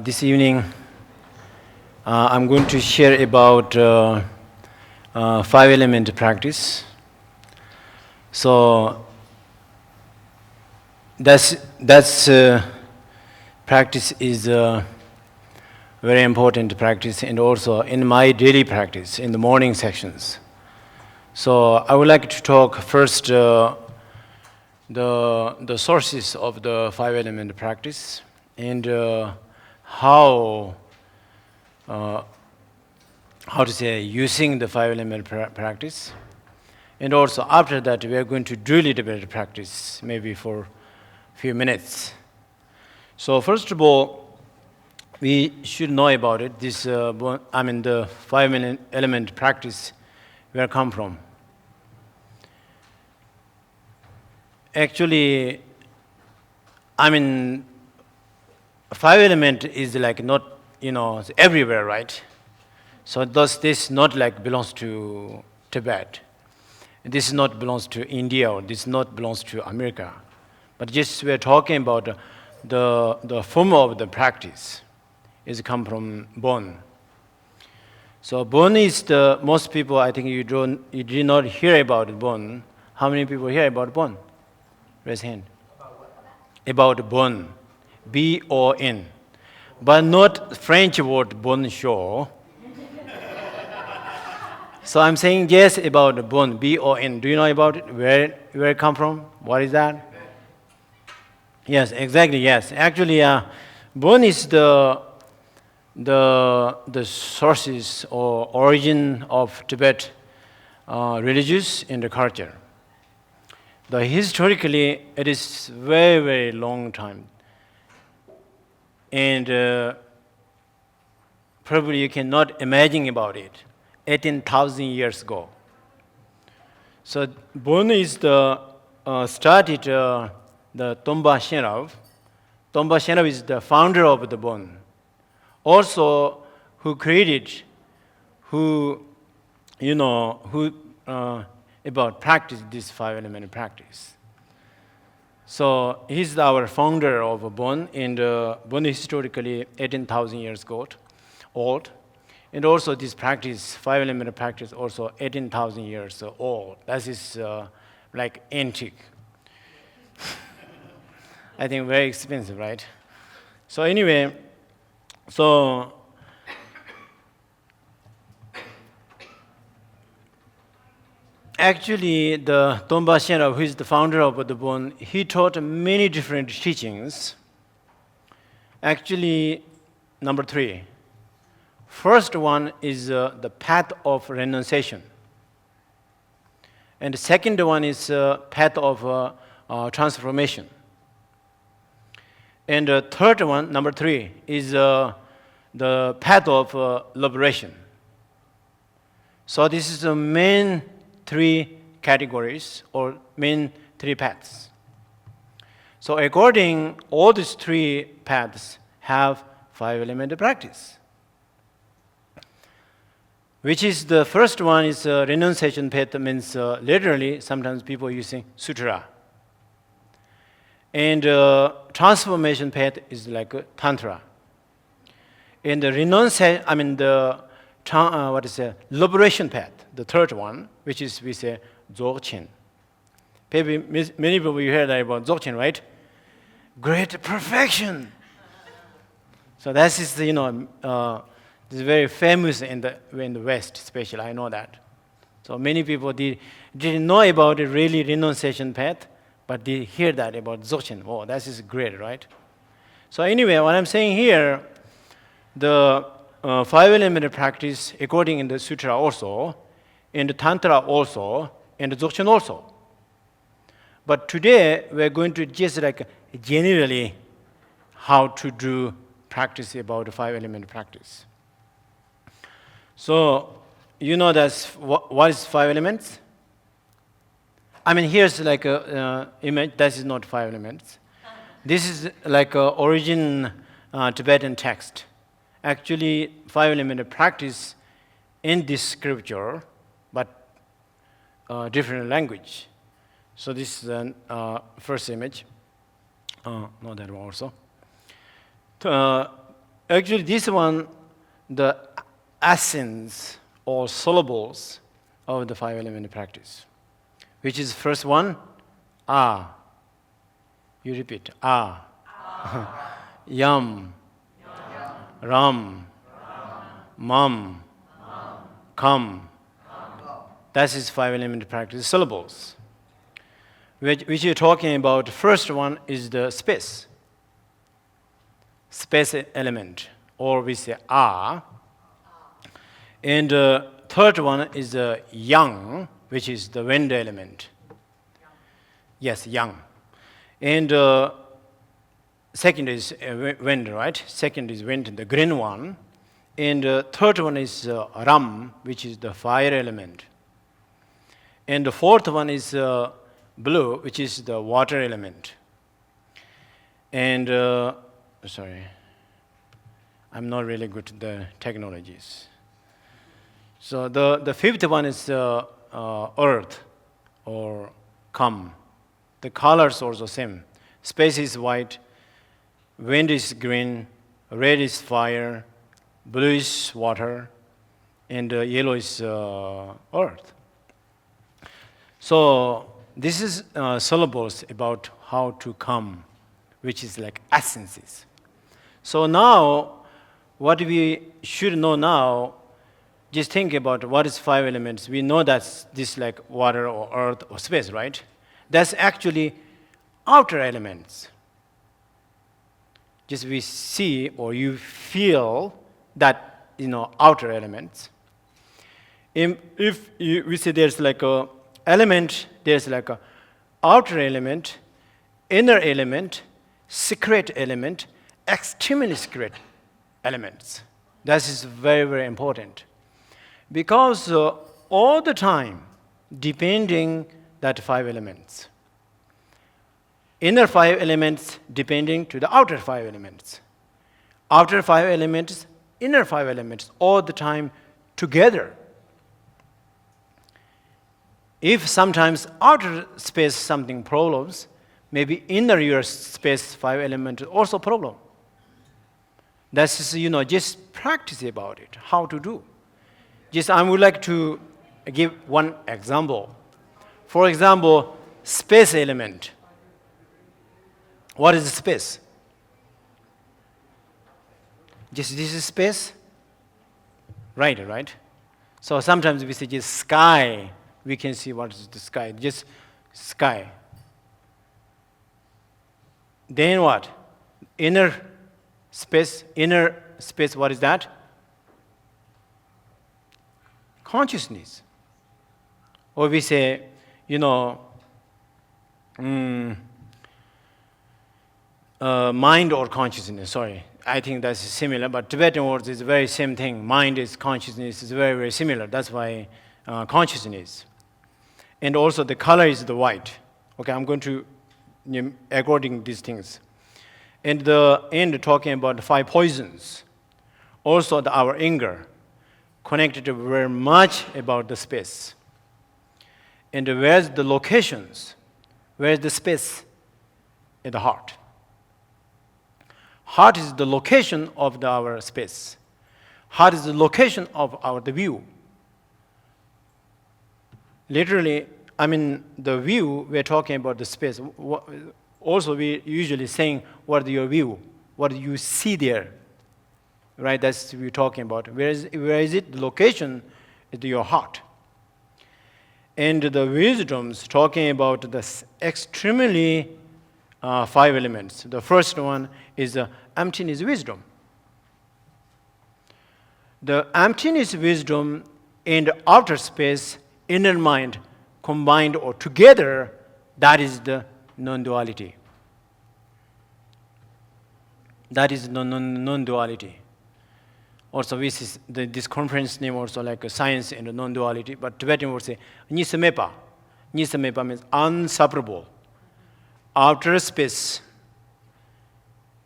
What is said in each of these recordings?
This evening, I'm going to share about five-element practice. So that's practice is very important practice, and also in my daily practice in the morning sections. So I would like to talk first the sources of the five-element practice and how to say using the five-element practice, and also after that we are going to do a little bit of practice, maybe for a few minutes. So first of all, we should know about it. This the five-element practice, where it come from. Actually, five-element is like not, everywhere, right? So thus this not like belongs to Tibet. This not belongs to India, or this not belongs to America. But just we're talking about the form of the practice is come from Bon. So Bon is the most people, I think you did not hear about Bon. How many people hear about Bon? Raise hand. About Bon. B-O-N. But not French word bonjour. So I'm saying yes about Bon, B-O-N. Do you know about it? Where it come from? What is that? Yes, exactly, yes. Actually, Bon is the sources or origin of Tibet religious and the culture. Historically, it is very, very long time. And probably you cannot imagine about it. 18,000 years ago. So Bon is started the Tomba Shenab. Tomba Shenab is the founder of the Bon. Also, who about practice this five-element practice. So he's our founder of Bon, and Bon is historically 18,000 years old. And also this practice, five-element practice, also 18,000 years old. That is like antique. I think very expensive, right? So anyway, actually the Tomba Shenab, who is the founder of the Bon, he taught many different teachings. Actually, number 3. First one is the path of renunciation. And the second one is path of transformation. And the third one, number 3, is the path of liberation. So this is the main 3 categories or main 3 paths. So according, all these 3 paths have five-element practice. Which is the first one is renunciation path, means literally sometimes people using sutra. And transformation path is like tantra. And the liberation path, the third one, which is we say dzogchen. Maybe many people you heard about dzogchen, right? Great perfection. So that is this is very famous in the West, especially. I know that. So many people didn't know about the really renunciation path, but they hear that about dzogchen. Oh, that is great, right? So anyway, what I'm saying here, the five-element practice, according in the sutra also, in the tantra also, and the dzogchen also. But today we're going to just like generally how to do practice about the five-element practice. So, that's what is 5 elements? Here's like a image. That is not 5 elements. This is like a origin Tibetan text. Actually, 5-element practice in this scripture, but different language. So this is the first image. Not that one also. Actually, this one, the essence or syllables of the five-element practice, which is first one, ah. You repeat, ah. Yum. Ram. Mum. Come. That is five-element practice syllables. Which you're talking about, first one is the space. Space element, or we say ah. And the third one is the yang, which is the wind element. Yes, yang. And second is wind, right? Second is wind, the green one. And third one is ram, which is the fire element. And the fourth one is blue, which is the water element. And, sorry, I'm not really good at the technologies. So the fifth one is earth, or come. The colors are the same. Space is white, wind is green, red is fire, blue is water, and yellow is earth. So this is syllables about how to come, which is like essences. So now, what we should know now, just think about what is five elements. We know that's this like water or earth or space, right? That's actually outer elements. Just we see or you feel that, outer elements. If we say there's like a element, there's like a outer element, inner element, secret element, extremely secret elements. That is very, very important. Because all the time, depending that five elements. Inner five elements depending to the outer five elements. Outer five elements, inner five elements, all the time together. If sometimes outer space something problems, maybe inner your space five element also problem. That's just practice about it, how to do. Just I would like to give one example. For example, space element. What is space? Just this is space? Right? So sometimes we say just sky. We can see what is the sky. Just sky. Then what? Inner space, what is that? Consciousness. Or we say, mind or consciousness, sorry. I think that's similar, but Tibetan words is the very same thing. Mind is consciousness, is very, very similar. That's why consciousness. And also the color is the white. Okay, I'm going to, according these things. And the end talking about the five poisons. Also our anger, connected very much about the space. And where's the locations? Where's the space? In the heart. Heart is the location of our space. Heart is the location of the view. Literally, the view, we're talking about the space. Also, we usually saying, what is your view? What do you see there? Right, that's what we're talking about. Where is it? The location is your heart. And the wisdoms talking about the extremely five elements. The first one is the emptiness wisdom. The emptiness wisdom and outer space, inner mind, combined or together, that is the non-duality. That is non-duality. Also, this conference name also like science and non-duality, but Tibetan would say nisamepa. Nisamepa means unseparable. Outer space,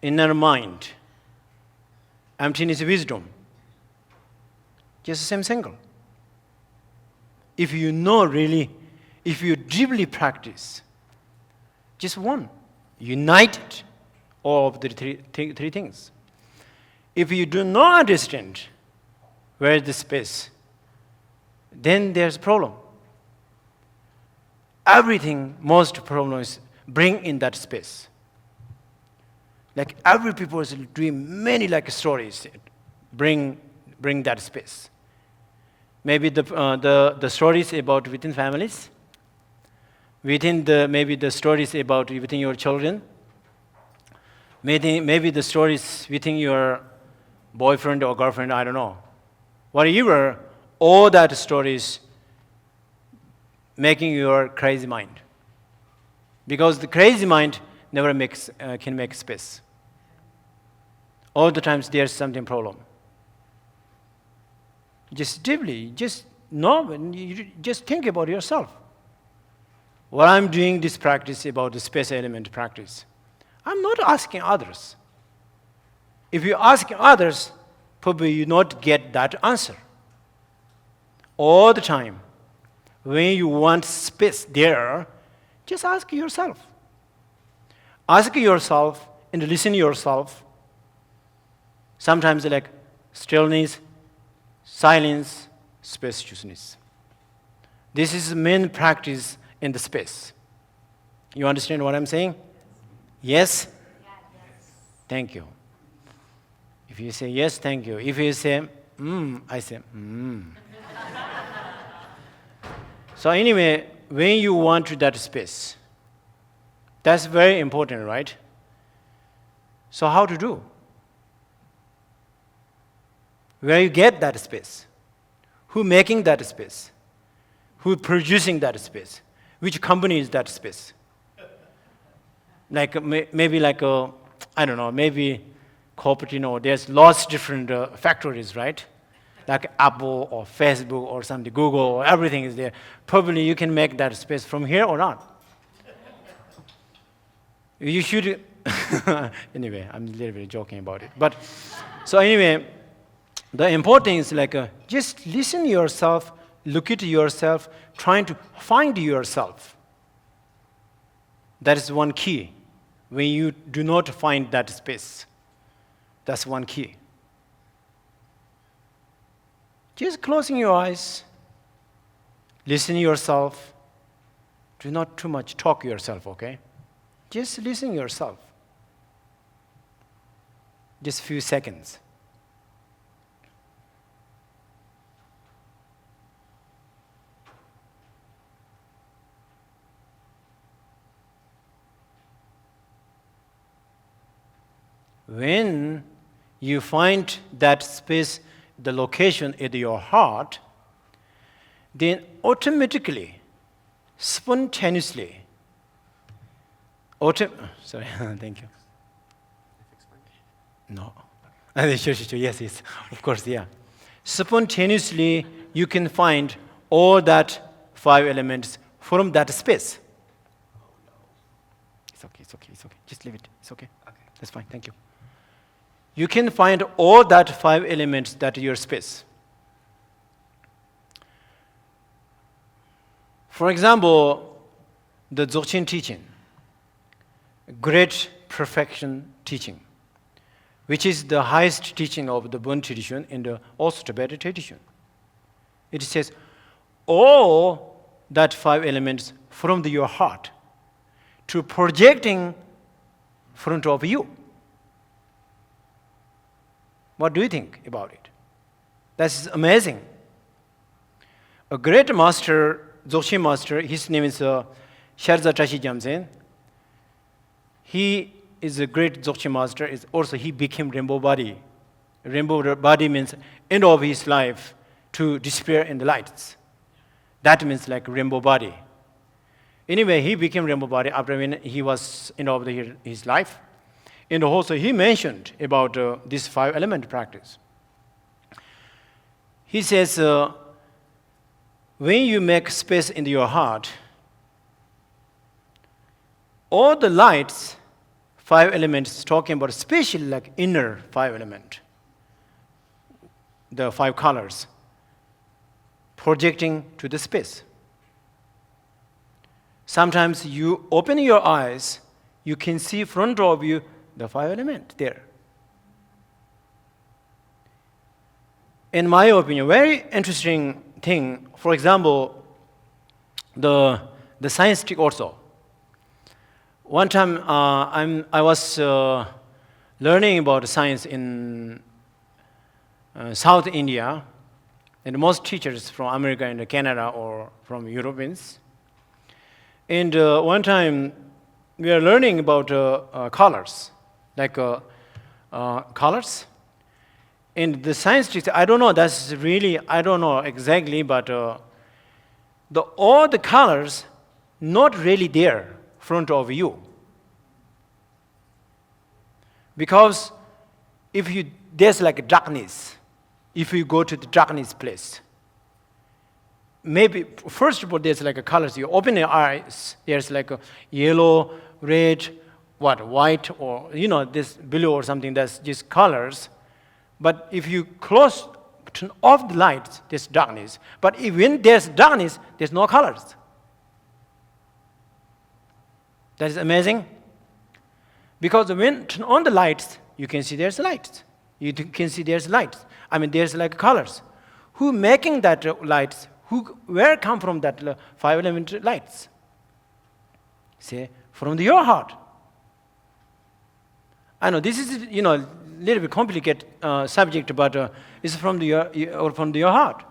inner mind, emptiness wisdom. Just the same single. If you know really, if you deeply practice, just one, united all of the three things. If you do not understand where is the space, then there's a problem. Everything, most problems bring in that space. Like every people is doing many like stories, bring that space. Maybe the stories about within families, maybe the stories about within your children, maybe the stories within your boyfriend or girlfriend, I don't know. Whatever, all that stories making your crazy mind. Because the crazy mind never can make space. All the times there's something problem. Just deeply, just think about yourself. What I'm doing this practice about the space element practice, I'm not asking others. If you ask others, probably you not get that answer. All the time, when you want space there, just ask yourself. Ask yourself and listen yourself. Sometimes like stillness, silence, spaciousness. This is the main practice in the space. You understand what I'm saying? Yes? Yes. Thank you. If you say yes, thank you. If you say, I say, So anyway, when you want to that space, that's very important, right? So how to do? Where you get that space? Who making that space? Who producing that space? Which company is that space? Like maybe like I don't know, maybe corporate, there's lots of different factories, right? Like Apple or Facebook or something, Google, or everything is there. Probably you can make that space from here or not. You should, anyway, I'm a little bit joking about it. But, so anyway, the important is like just listen to yourself, look at yourself, trying to find yourself. That is one key. When you do not find that space, that's one key. Just closing your eyes, listen to yourself. Do not too much talk yourself, okay? Just listen to yourself. Just a few seconds. When you find that space, the location in your heart, then automatically, spontaneously, sorry, thank you. No. Sure. Yes, of course, yeah. Spontaneously, you can find all that 5 elements from that space. It's okay. Just leave it. It's okay. That's fine, thank you. You can find all that 5 elements that your space. For example, the Dzogchen teaching, great perfection teaching, which is the highest teaching of the Bon tradition and also Tibetan tradition. It says, all that 5 elements from your heart to projecting front of you. What do you think about it? That's amazing. A great master, Dzogchen master, his name is Sherza Tashi Jamsen. He is a great Dzogchen master. He became rainbow body. Rainbow body means end of his life to disappear in the lights. That means like rainbow body. Anyway, he became rainbow body after when he was end of his life. And also he mentioned about this 5 element practice. He says, when you make space in your heart, all the lights, 5 elements, talking about especially like inner 5 element, the 5 colors, projecting to the space. Sometimes you open your eyes, you can see front of you the 5 element there. in my opinion, very interesting thing. For example, the science trick also. One time I was learning about science in South India, and most teachers from America and Canada or from Europeans. And one time we are learning about colors, like colors. And the science teacher, I don't know, that's really, I don't know exactly, but all the colors not really there in front of you. Because if there's like darkness, if you go to the darkness place, maybe, first of all, there's like a colors. You open your eyes, there's like a yellow, red, white, or, this blue or something, that's just colors. But if you turn off the lights, there's darkness. But when there's darkness, there's no colors. That is amazing. Because when turn on the lights, you can see there's lights. You can see there's lights. I mean, there's like colors. Who making that lights? Where come from that 5 element lights? Say, from your heart. I know this is, a little bit complicated subject, but it's from your heart.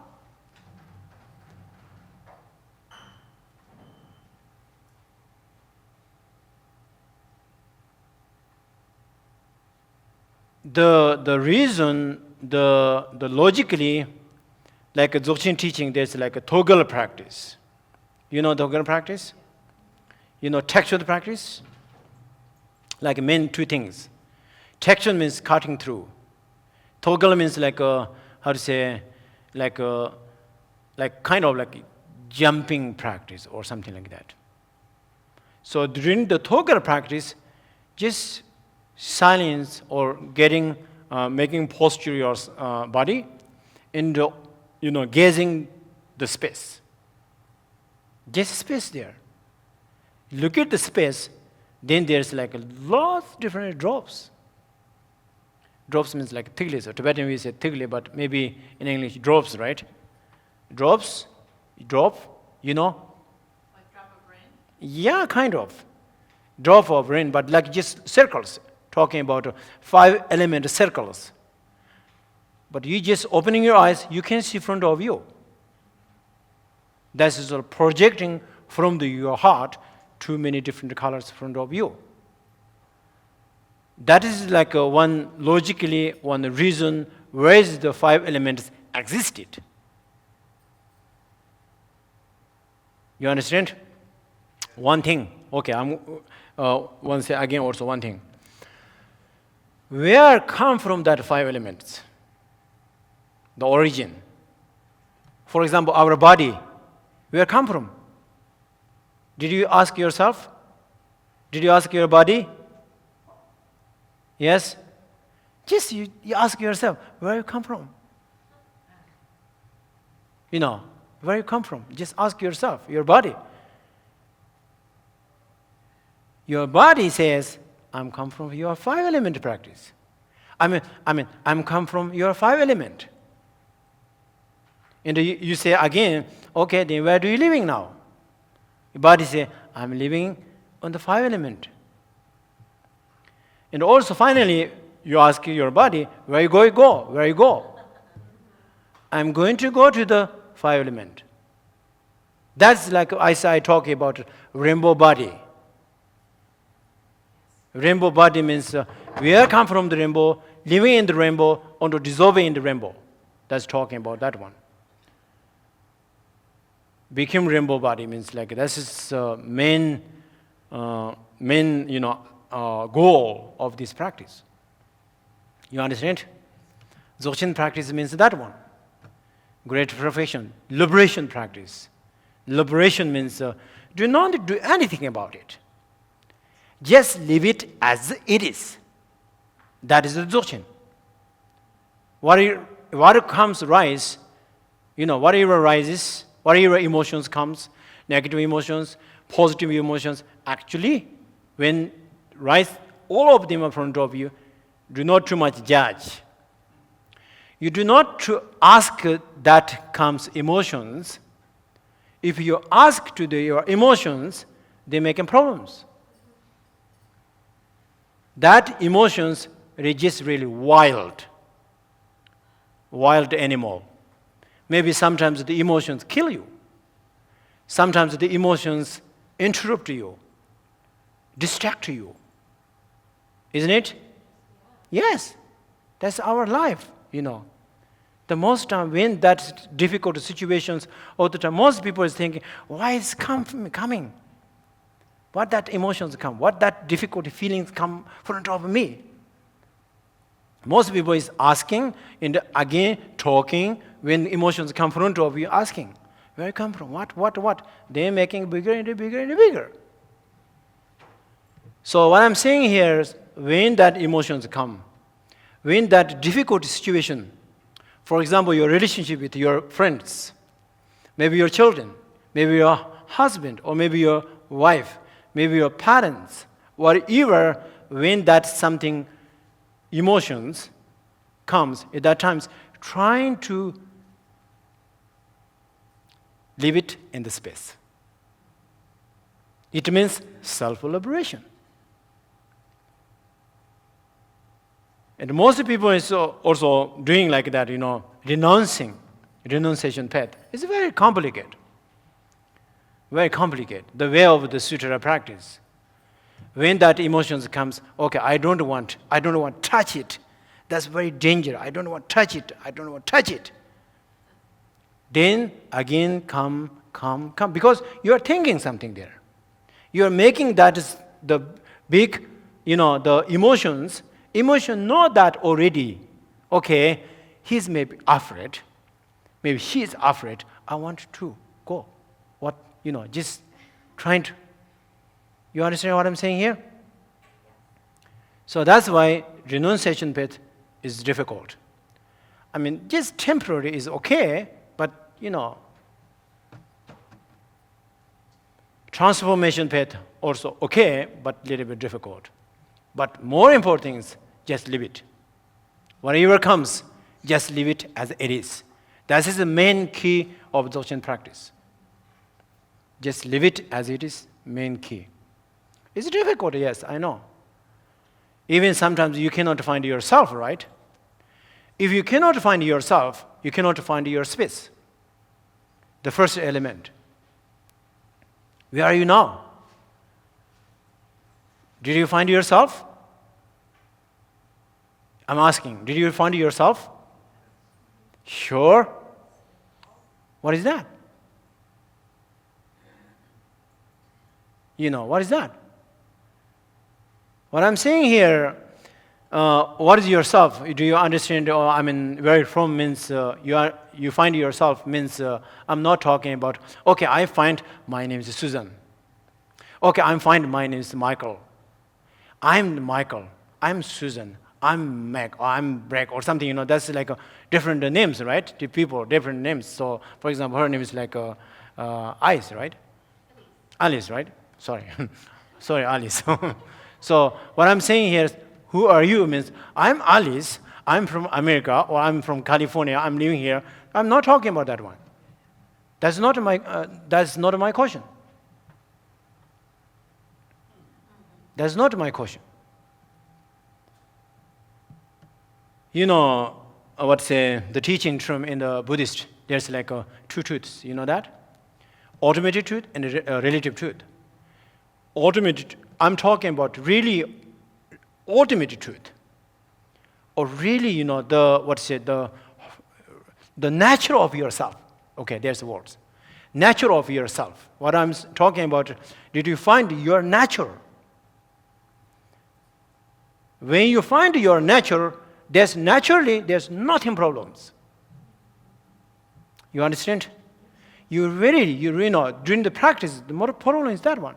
The reason, the logically, like a Dzogchen teaching, there's like a toggle practice. You know toggle practice? Textual practice? Like main two things. Textual means cutting through. Toggle means like kind of like jumping practice or something like that. So during the toggle practice, just silence or making posture your body and gazing the space. Just space there. Look at the space, then there's like a lot of different drops. Drops means like tigli. So Tibetan we say tigli, but maybe in English drops, right? Drops, drop, Like drop of rain? Yeah, kind of. Drop of rain, but like just circles. Talking about 5 element circles. But you just opening your eyes, you can see in front of you. That is projecting from your heart too many different colors in front of you. That is like one reason where the 5 elements existed. You understand? One thing. Okay, I'm once again also one thing. Where come from that 5 elements? The origin. For example, our body, where come from? Did you ask yourself? Did you ask your body? Yes? Just you ask yourself, where you come from? Where you come from? Just ask yourself, your body. Your body says, I'm come from your 5 element practice. I'm come from your 5 element. And you say again, okay, then where do you living now? Your body say, I'm living on the 5 element. And also finally, you ask your body, where you go? Where you go? I'm going to go to the 5 element. That's like I talk about rainbow body. Rainbow body means we come from the rainbow, living in the rainbow, or dissolving in the rainbow. That's talking about that one. Become rainbow body means like this is main goal of this practice. You understand? Dzogchen practice means that one. Great perfection, liberation practice. Liberation means do not do anything about it. Just leave it as it is. That is the Dzogchen. What comes rise, whatever rises, whatever emotions comes, negative emotions, positive emotions, actually, when rise, all of them are in front of you, do not too much judge. You do not ask that comes emotions. If you ask to your emotions, they make problems. That emotions are just really wild animal. Maybe sometimes the emotions kill you. Sometimes the emotions interrupt you, distract you. Isn't it? Yes. That's our life, The most time when that difficult situations, all the time, most people is thinking, why is coming? What that emotions come? What that difficult feelings come front of me? Most people is asking and again talking when emotions come front of you, asking, where you come from? What? They're making bigger and bigger and bigger. So what I'm saying here is when that emotions come, when that difficult situation, for example, your relationship with your friends, maybe your children, maybe your husband, or maybe your wife, maybe your parents, whatever, when that something emotions comes at that times, trying to leave it in the space. It means self-liberation. And most people is also doing like that, renunciation path. It's very complicated. Very complicated. The way of the sutra practice. When that emotions comes, okay, I don't want to touch it. That's very dangerous. I don't want to touch it. Then again come, because you are thinking something there. You are making that is the big, the emotions. Emotion know that already. Okay, he's maybe afraid. Maybe she is afraid. I want to go. What, just trying to. You understand what I'm saying here? So that's why renunciation path is difficult. I mean, just temporary is okay, but, transformation path also okay, but little bit difficult. But more important is just leave it. Whatever comes, just leave it as it is. That is the main key of Dzogchen practice. Just leave it as it is, main key. It's difficult, yes, I know. Even sometimes you cannot find yourself, right? If you cannot find yourself, you cannot find your space. The first element. Where are you now? Did you find yourself? I'm asking, did you find yourself? Sure. What is that? What is that? What I'm saying here, what is yourself? Do you understand? Where from means you find yourself means I'm not talking about, okay, I find my name is Susan. Okay, I find my name is Michael. I'm Michael. I'm Susan. I'm Meg. Or I'm Breck or something. That's like different names, right? The people, different names. So, for example, her name is like Alice, right? Alice, right? Sorry. Sorry, Alice. So what I'm saying here is, who are you means, I'm Alice, I'm from America, or I'm from California, I'm living here. I'm not talking about that one. That's not my question. That's not my question. The teaching term in the Buddhist, there's like two truths, you know that? Ultimate truth and relative truth. Ultimate, I'm talking about really ultimate truth. Or really, the nature of yourself. Okay, there's the words. Nature of yourself. What I'm talking about, did you find your nature? When you find your nature, there's nothing problems. You understand? During the practice, the more problem is that one.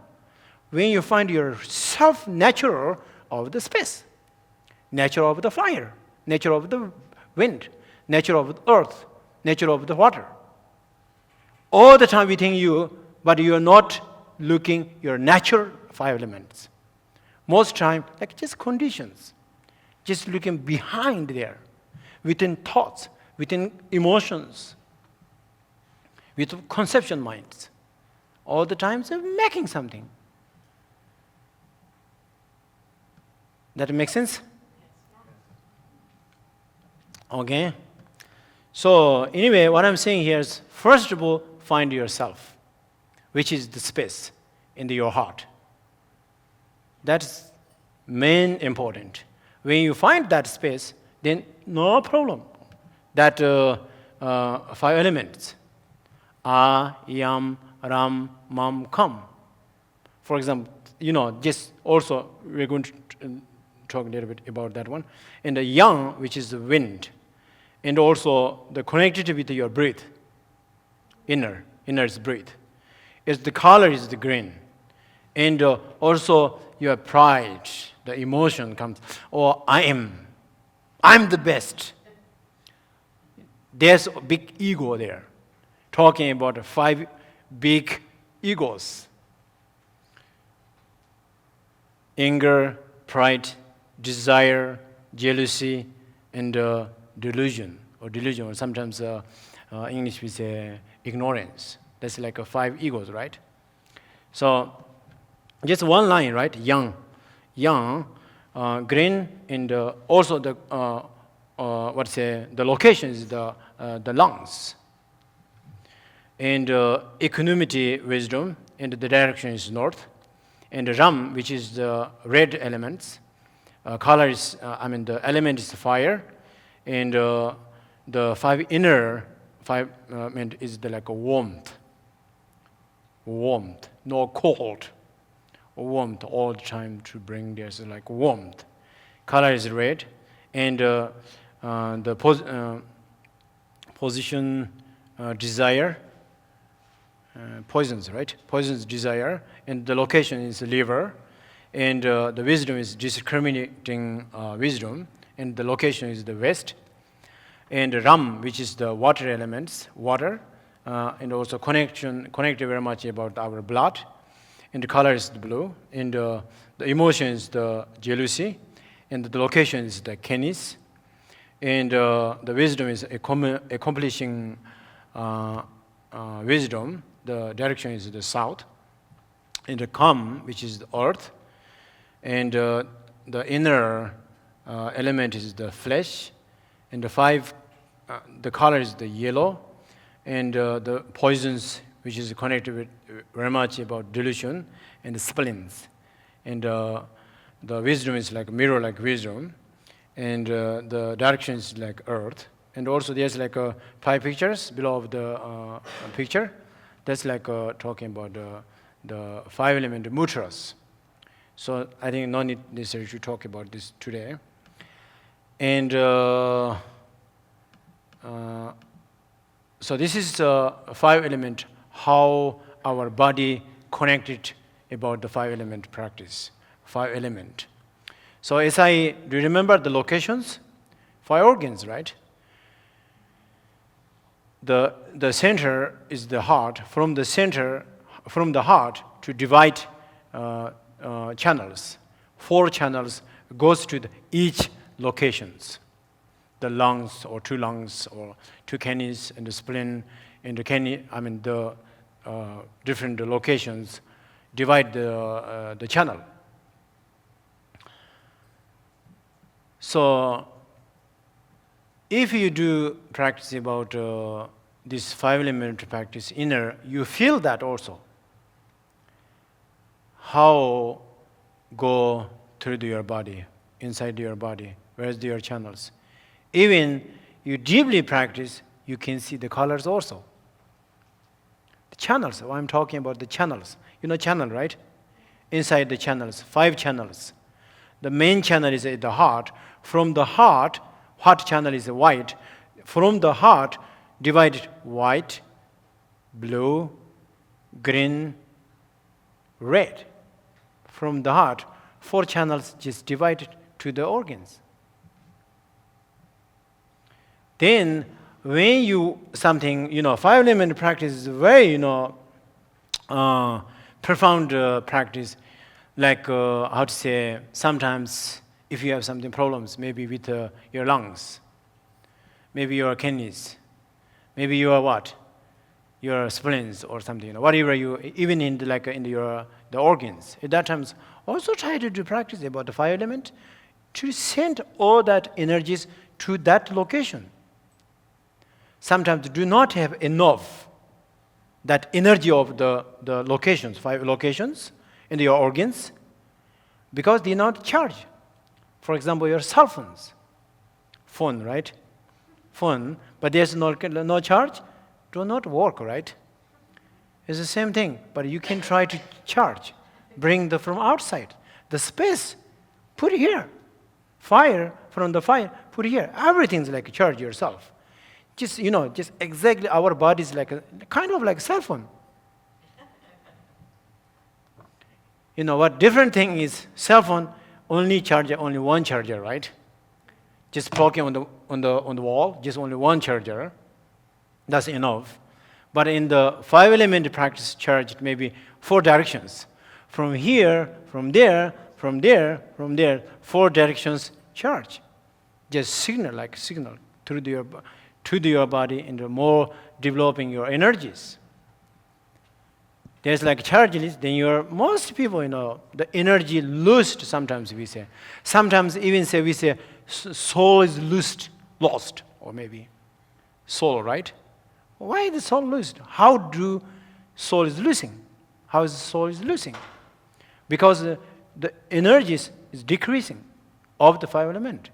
When you find your self-nature of the space, nature of the fire, nature of the wind, nature of the earth, nature of the water. All the time within you, but you are not looking your natural 5 elements. Most time, like just conditions. Just looking behind there. within thoughts, within emotions, with conception minds. All the time they're making something. That makes sense? Okay. So anyway, what I'm saying here is, first of all, find yourself, which is the space in your heart. That's main important. When you find that space, then no problem. That 5 elements, A, Yam, Ram, Mam, Kam. For example, just also we're going to talk a little bit about that one. And the Yang, which is the wind, and also the connected with your breath, inner is breath. The color is the green. And also your pride, the emotion comes, I'm the best. There's a big ego there, talking about 5 big egos. Anger, pride, desire, jealousy, and delusion, or sometimes English we say ignorance. That's like 5 egos, right? So just one line, right? Yang, green, and also the the location is the lungs, and equanimity, wisdom, and the direction is north, and the Ram, which is the red elements, color is the element is fire, and the 5 inner 5 is like a warmth, no cold. Warmth all the time to bring there's like warmth. Color is red, and the position, desire, poisons, right? Poisons, desire, and the location is liver, and the wisdom is discriminating wisdom, and the location is the west, and Ram, which is the water elements, water, and also connected very much about our blood. And the color is the blue, and the emotion is the jealousy, and the location is the Kenis, and the wisdom is accomplishing wisdom. The direction is the south, and the Kam, which is the earth, and the inner element is the flesh, and the 5, the color is the yellow, and the poisons, which is connected with very much about delusion, and the spleens. And the wisdom is like mirror like wisdom, and the direction is like earth. And also there's like 5 pictures below the picture. That's like talking about the 5 element mudras. So I think no need necessary to talk about this today. And so this is the 5 element, how our body connected about the 5 element practice, 5 element. So do you remember the locations? 5 organs, right? The center is the heart. From the heart to divide channels. 4 channels goes to each locations. The lungs, or 2 lungs, or 2 kidneys, and the spleen, and the kidney, the different locations divide the channel. So if you do practice about this 5 element practice inner, you feel that also. How go through your body, inside your body, where's your channels. Even you deeply practice, you can see the colors also. The channels, I'm talking about the channels. You know channel, right? Inside the channels, 5 channels. The main channel is at the heart. From the heart channel is white. From the heart, divided white, blue, green, red. From the heart, 4 channels just divided to the organs. Then, when you 5 element practice is very, profound practice. Like how to say, sometimes if you have something problems, maybe with your lungs, maybe your kidneys, maybe your what? Your spleens or something, whatever you, even in the organs. At that time, also try to do practice about the fire element to send all that energies to that location. Sometimes do not have enough that energy of the locations, 5 locations in your organs, because they not charge. For example, your cell phones, phone, right? Phone, but there's no charge, do not work, right? It's the same thing, but you can try to charge, bring from outside. The space, put here. Fire, from the fire, put here. Everything's like charge yourself. Just exactly our body is kind of like cell phone. What different thing is cell phone, only charger, only one charger, right? Just plug it on the wall, just only one charger. That's enough. But in the 5-element practice charge, it may be 4 directions. From here, from there, from there, from there, 4 directions charge. Just signal to your body and more developing your energies. There's charges, then most people, the energy lost, sometimes we say. Sometimes even we say soul is lost, or maybe soul, right? Why the soul lost? How do soul is losing? How is the soul is losing? Because the energy is decreasing of the 5 element.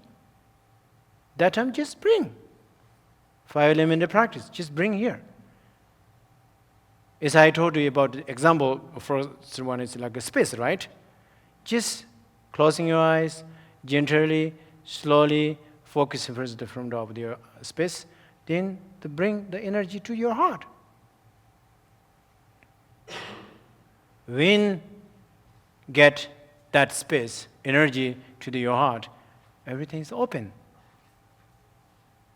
That time just bring 5-element practice. Just bring here. As I told you about the example, first one is like a space, right? Just closing your eyes, gently, slowly, focus first from the your space, then to bring the energy to your heart. When get that space, energy to your heart, everything is open.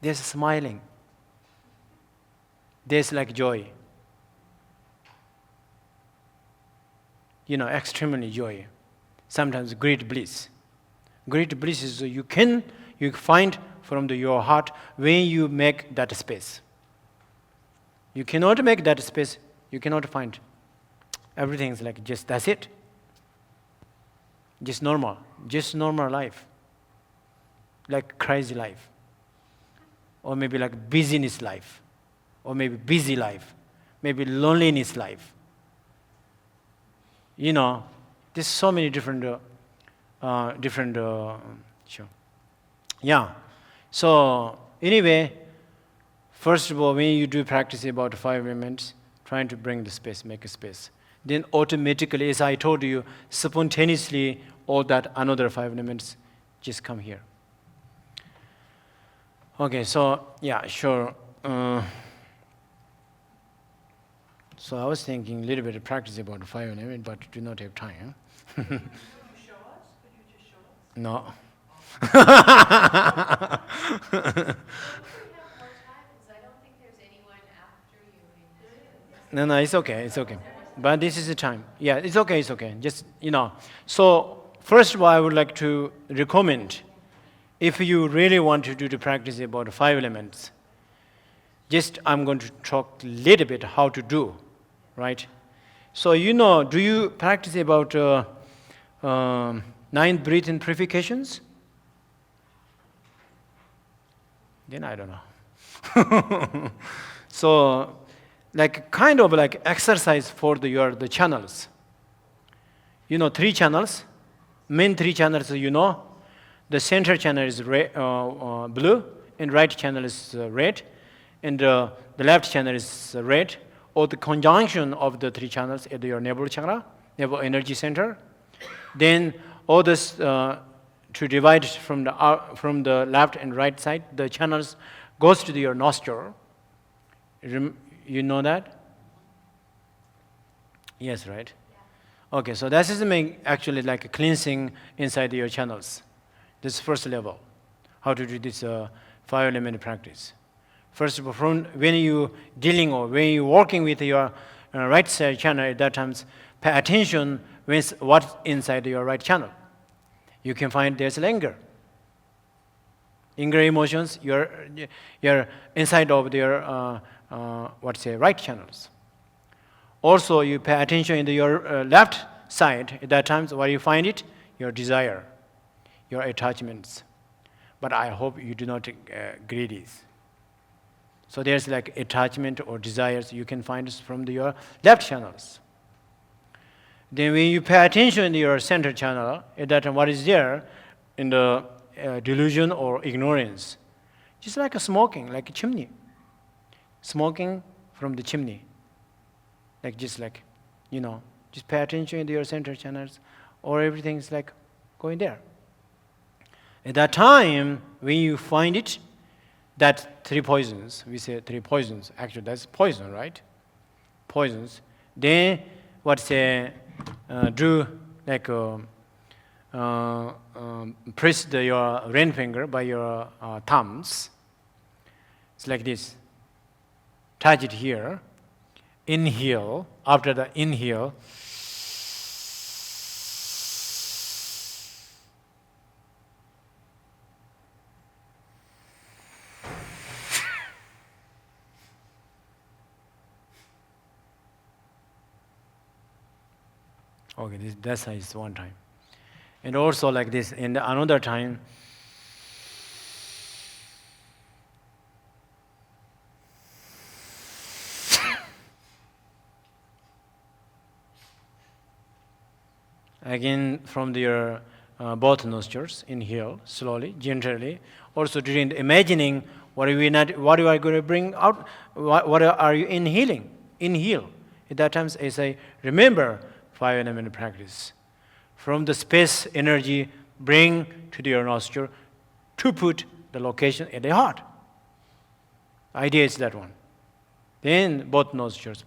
There's smiling. There's joy. Extremely joy. Sometimes great bliss. Great bliss is you find from your heart when you make that space. You cannot make that space, you cannot find. Everything is just that's it. Just normal life. Like crazy life. Or maybe busyness life. Or maybe busy life. Maybe loneliness life. There's so many different sure. Yeah. So anyway, first of all, when you do practice about 5 elements, trying to bring the space, make a space. Then automatically, as I told you, spontaneously, all that another 5 elements just come here. Okay, so yeah, sure. So I was thinking a little bit of practice about the 5 elements, but do not have time. Could you show us? Could you just show us? No. We have more time, because I don't think there's anyone after you in this. No, it's okay. But this is the time. Yeah, it's okay. Just, So, first of all, I would like to recommend, if you really want to do the practice about the 5 elements, just I'm going to talk a little bit how to do, right? So, do you practice about 9 breathing purifications? Then I don't know. So, kind of exercise for the channels. 3 channels, main 3 channels, the center channel is blue, and right channel is red, and the left channel is red, or the conjunction of the 3 channels at your navel chakra, navel energy center. Then all this to divide from the left and right side, the channels goes to your nostril. You know that? Yes, right? Yeah. Okay, so that is actually like a cleansing inside your channels. This is first level. How to do this 5-element practice. First of all, when you dealing or when you working with your right side channel, at that times, pay attention with what's inside your right channel. You can find there's anger. Anger emotions, you're inside of your right channels. Also, you pay attention in your left side. At that time, where you find it, your desire, your attachments. But I hope you do not greedy. So there's like attachment or desires you can find from your left channels. Then when you pay attention in your center channel, at that time, what is there in the delusion or ignorance? Just like a smoking, like a chimney. Smoking from the chimney. Just pay attention in your center channels, or everything's like going there. At that time, when you find it, that three poisons, we say three poisons, actually that's poison, right? Poisons. Then do like press your ring finger by your thumbs. It's like this. Touch it here. Inhale. After the inhale, okay, that's is one time. And also like this, in another time, again from your both nostrils, inhale slowly, gently. Also during the imagining, what are you going to bring out? What are you inhaling? Inhale. At that time, as I remember 5-element practice. From the space energy, bring to your nostril to put the location at the heart. Idea is that one. Then both nostrils.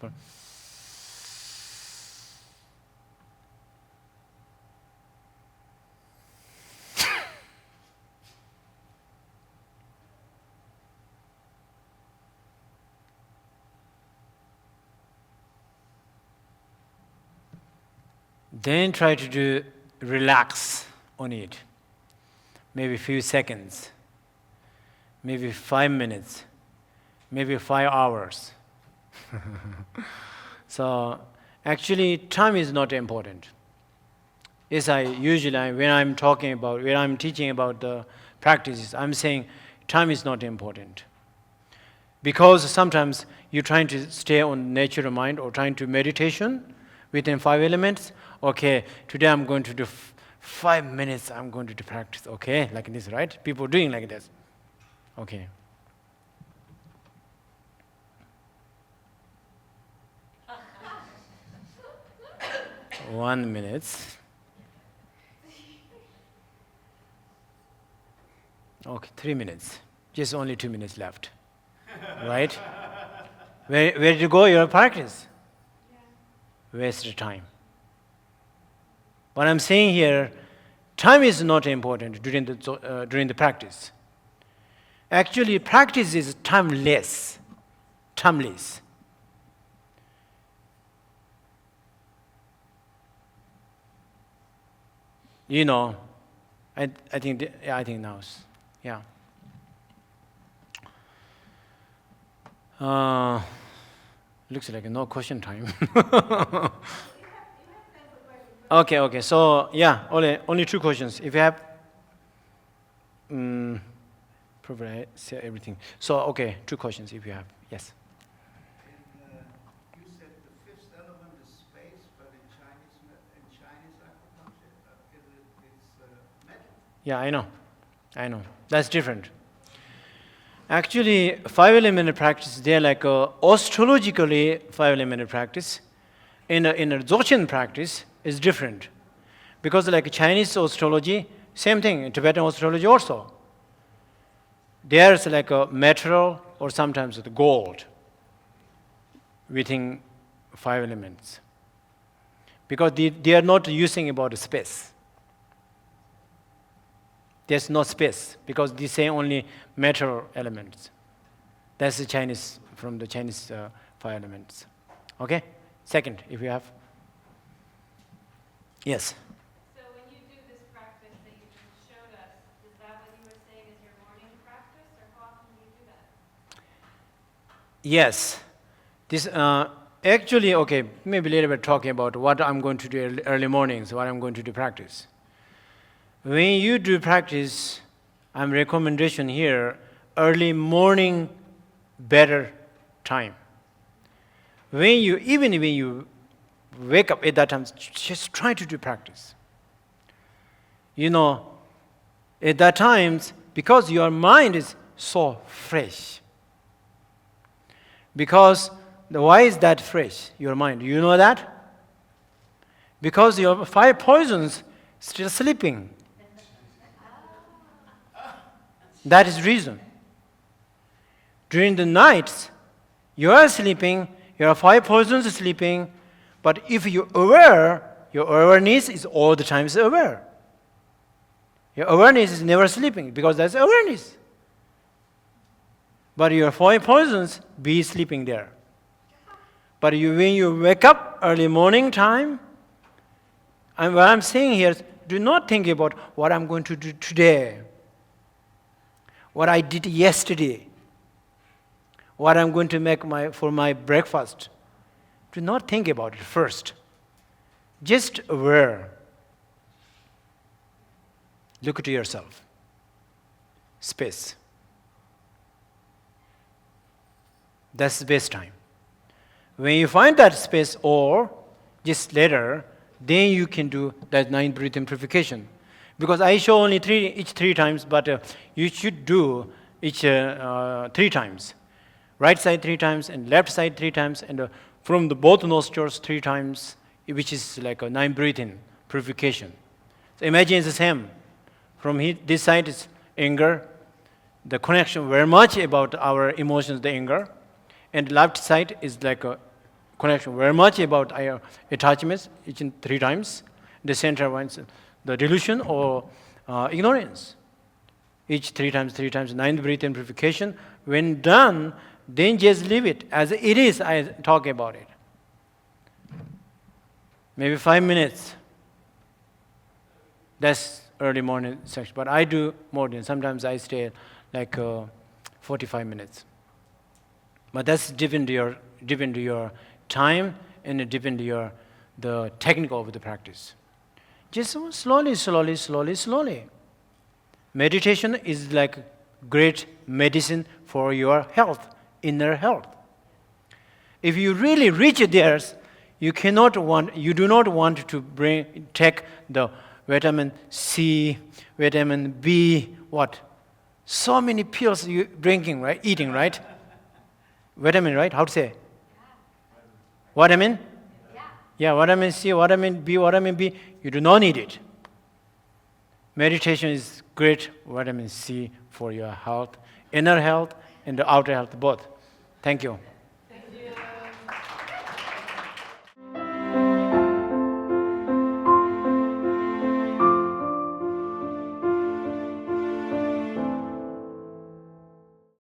Then try to relax on it. Maybe a few seconds, maybe 5 minutes, maybe 5 hours. So actually, time is not important. As I usually, when I'm teaching about the practices, I'm saying time is not important. Because sometimes you're trying to stay on natural mind or trying to meditation within 5 elements. Okay, today I'm going to do 5 minutes, I'm going to do practice, okay, like this, right? People doing like this. Okay. One minute. Okay, 3 minutes. Just only 2 minutes left, right? Where did you go, your practice? Yeah. Waste of time. What I'm saying here, time is not important during the practice. Actually, practice is timeless. Timeless. I think now, yeah. Looks like no question time. Okay. So yeah, only 2 questions. If you have, probably I say everything. So okay, 2 questions if you have. Yes. You said the 5th element is space, but in Chinese acupuncture, it's metal. Yeah, I know. That's different. Actually, 5-element practice, they're like astrologically 5-element practice. In a Dzogchen practice is different. Because like Chinese astrology, same thing, Tibetan astrology also. There's like a metal or sometimes the gold within 5 elements. Because they are not using about space. There's no space because they say only metal elements. That's the Chinese, from the Chinese 5 elements. Okay? Second, if you have. Yes? So when you do this practice that you just showed us, is that what you were saying is your morning Yes. This actually, okay, maybe later we're talking about what I'm going to do early mornings, what I'm going to do practice. When you do practice, I'm recommendation here, early morning, better time. Even when you wake up at that time, just try to do practice. You know, at that time, because your mind is so fresh. Because why is that fresh, your mind? You know that? Because your 5 poisons still sleeping. That is reason. During the nights, you are sleeping, your 5 poisons are sleeping, but if you're aware, your awareness is all the time aware. Your awareness is never sleeping because that's awareness. But your 5 poisons be sleeping there. But when you wake up early morning time, and what I'm saying here is, do not think about what I'm going to do today, what I did yesterday, what I'm going to make for my breakfast. Do not think about it first. Just aware. Look to yourself. Space. That's the best time. When you find that space, or just later, then you can do that 9 breathing purification. Because I show only each 3 times, but you should do each 3 times. Right side 3 times, and left side 3 times, and from the both nostrils 3 times, which is like a 9 breathing purification. So imagine it's the same. From this side is anger, the connection very much about our emotions, the anger. And left side is like a connection very much about our attachments, each in 3 times. The center one is the delusion or ignorance. Each 3 times, 9 breathing purification. When done, then just leave it as it is. I talk about it. Maybe 5 minutes. That's early morning section. But I do more than. Sometimes I stay like 45 minutes. But that's depend to your time and depend to the technique of the practice. Just slowly. Meditation is like great medicine for your health, inner health. If you really reach there, you do not want to take the vitamin C, vitamin B, what? So many pills you drinking, right? Eating, right? Vitamin, right? How to say? Vitamin? Yeah, vitamin C, vitamin B. You do not need it. Meditation is great vitamin C for your health, inner health and the outer health both. Thank you.